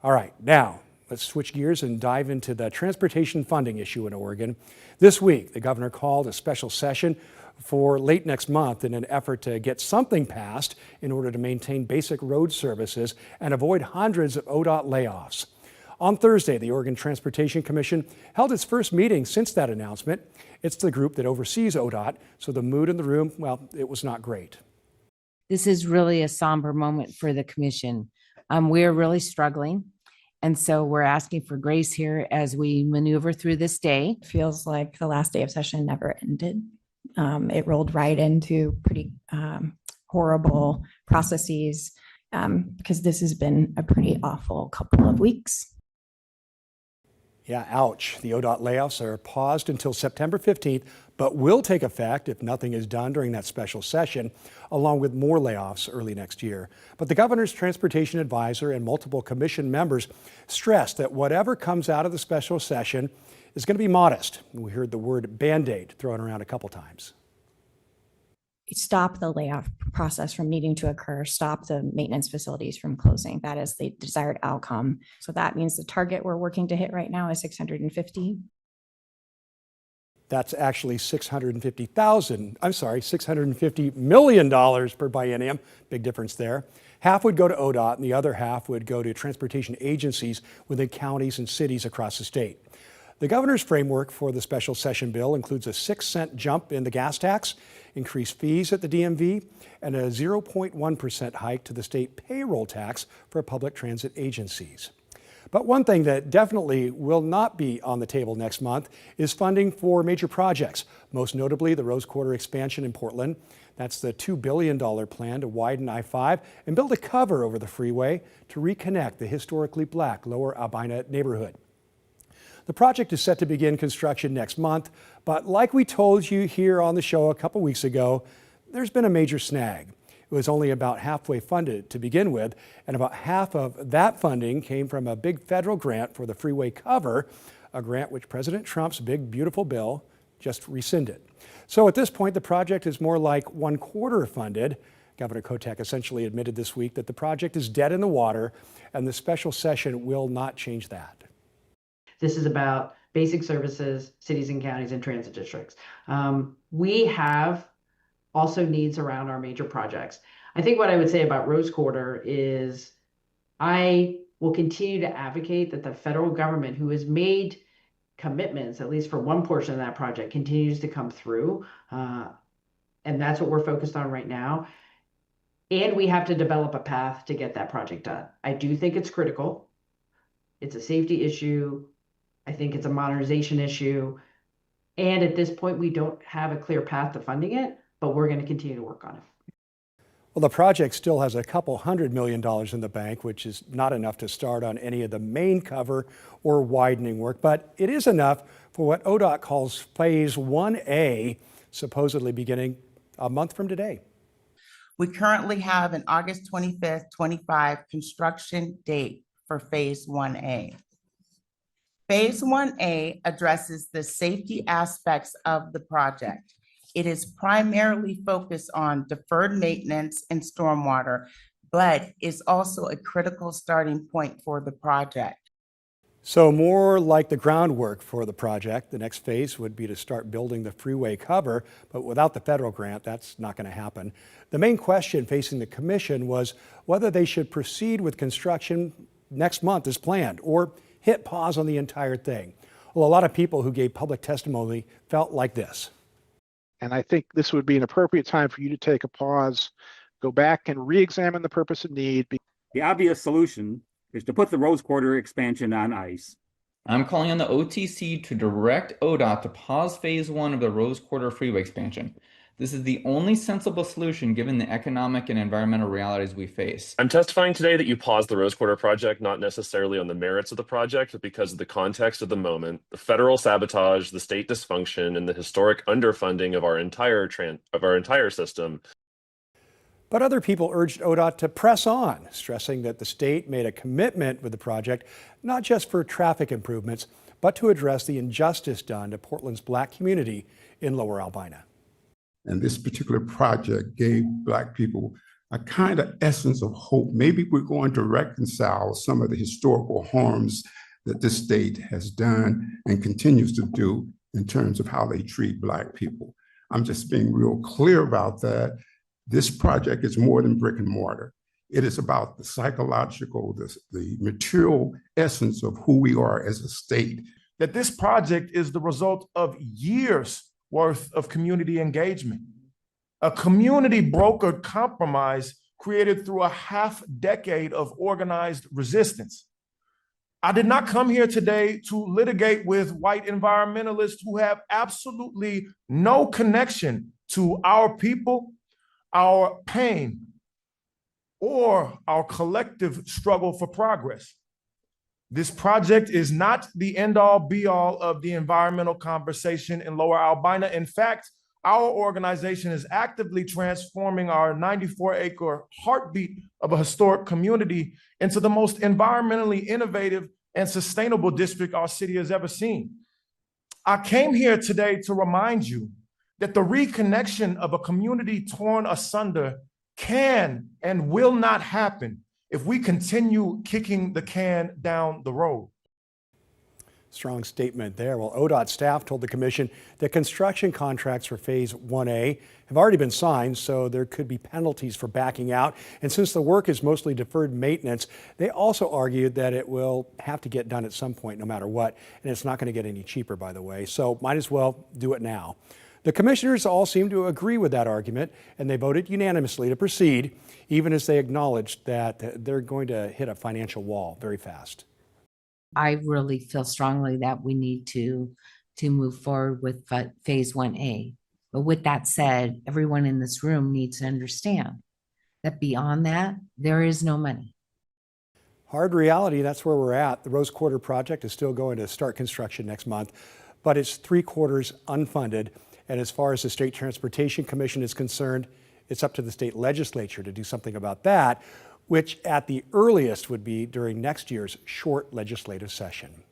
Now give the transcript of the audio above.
All right, now let's switch gears and dive into the transportation funding issue in Oregon. This week, the governor called a special session for late next month in an effort to get something passed in order to maintain basic road services and avoid hundreds of ODOT layoffs. On Thursday, the Oregon Transportation Commission held its first meeting since that announcement. It's the group that oversees ODOT, so the mood in the room, well, it was not great. This is really a somber moment for the commission. We're really struggling. And so we're asking for grace here as we maneuver through this day. It feels like the last day of session never ended. It rolled right into pretty horrible processes because this has been a pretty awful couple of weeks. Yeah, ouch. The ODOT layoffs are paused until September 15th, but will take effect if nothing is done during that special session, along with more layoffs early next year. But the governor's transportation advisor and multiple commission members stressed that whatever comes out of the special session is going to be modest. We heard the word Band-Aid thrown around a couple times. Stop the layoff process from needing to occur, stop the maintenance facilities from closing. That is the desired outcome. So that means the target we're working to hit right now is 650. That's actually $650 million per biennium. Big difference there. Half would go to ODOT and the other half would go to transportation agencies within counties and cities across the state. The governor's framework for the special session bill includes a 6-cent jump in the gas tax, increased fees at the DMV, and a 0.1% hike to the state payroll tax for public transit agencies. But one thing that definitely will not be on the table next month is funding for major projects, most notably the Rose Quarter expansion in Portland. That's the $2 billion plan to widen I-5 and build a cover over the freeway to reconnect the historically black Lower Albina neighborhood. The project is set to begin construction next month, but like we told you here on the show a couple weeks ago, there's been a major snag. It was only about halfway funded to begin with, and about half of that funding came from a big federal grant for the freeway cover, a grant which President Trump's big, beautiful bill just rescinded. So at this point, the project is more like 1/4 funded. Governor Kotek essentially admitted this week that the project is dead in the water, and the special session will not change that. This is about basic services, cities and counties, and transit districts. We have also needs around our major projects. I think what I would say about Rose Quarter is I will continue to advocate that the federal government, who has made commitments, at least for one portion of that project, continues to come through. And that's what we're focused on right now. And we have to develop a path to get that project done. I do think it's critical. It's a safety issue. I think it's a modernization issue. And at this point, we don't have a clear path to funding it, but we're going to continue to work on it. Well, the project still has a couple $100 million in the bank, which is not enough to start on any of the main cover or widening work, but it is enough for what ODOT calls Phase 1A, supposedly beginning a month from today. We currently have an August 25th, 25 construction date for Phase 1A. Phase 1A addresses the safety aspects of the project. It is primarily focused on deferred maintenance and stormwater, but is also a critical starting point for the project. So more like the groundwork for the project. The next phase would be to start building the freeway cover, but without the federal grant, that's not going to happen. The main question facing the commission was whether they should proceed with construction next month as planned or hit pause on the entire thing. Well, a lot of people who gave public testimony felt like this. And I think this would be an appropriate time for you to take a pause, go back and re-examine the purpose and need. The obvious solution is to put the Rose Quarter expansion on ice. I'm calling on the OTC to direct ODOT to pause Phase 1 of the Rose Quarter freeway expansion. This is the only sensible solution given the economic and environmental realities we face. I'm testifying today that you paused the Rose Quarter project, not necessarily on the merits of the project, but because of the context of the moment, the federal sabotage, the state dysfunction, and the historic underfunding of our entire system. But other people urged ODOT to press on, stressing that the state made a commitment with the project, not just for traffic improvements, but to address the injustice done to Portland's Black community in Lower Albina. And this particular project gave Black people a kind of essence of hope. Maybe we're going to reconcile some of the historical harms that this state has done and continues to do in terms of how they treat Black people. I'm just being real clear about that. This project is more than brick and mortar. It is about the psychological, the material essence of who we are as a state. That this project is the result of years worth of community engagement. A community brokered compromise created through a half decade of organized resistance. I did not come here today to litigate with white environmentalists who have absolutely no connection to our people, our pain, or our collective struggle for progress. This project is not the end-all be-all of the environmental conversation in Lower Albina. In fact, our organization is actively transforming our 94-acre heartbeat of a historic community into the most environmentally innovative and sustainable district our city has ever seen. I came here today to remind you that the reconnection of a community torn asunder can and will not happen if we continue kicking the can down the road. Strong statement there. Well, ODOT staff told the commission that construction contracts for Phase 1A have already been signed, so there could be penalties for backing out. And since the work is mostly deferred maintenance, they also argued that it will have to get done at some point, no matter what. And it's not going to get any cheaper, by the way, so might as well do it now. The commissioners all seem to agree with that argument, and they voted unanimously to proceed, even as they acknowledged that they're going to hit a financial wall very fast. I really feel strongly that we need to move forward with Phase 1A. But with that said, everyone in this room needs to understand that beyond that, there is no money. Hard reality, that's where we're at. The Rose Quarter project is still going to start construction next month, but it's 3/4 unfunded. And as far as the State Transportation Commission is concerned, it's up to the state legislature to do something about that, which at the earliest would be during next year's short legislative session.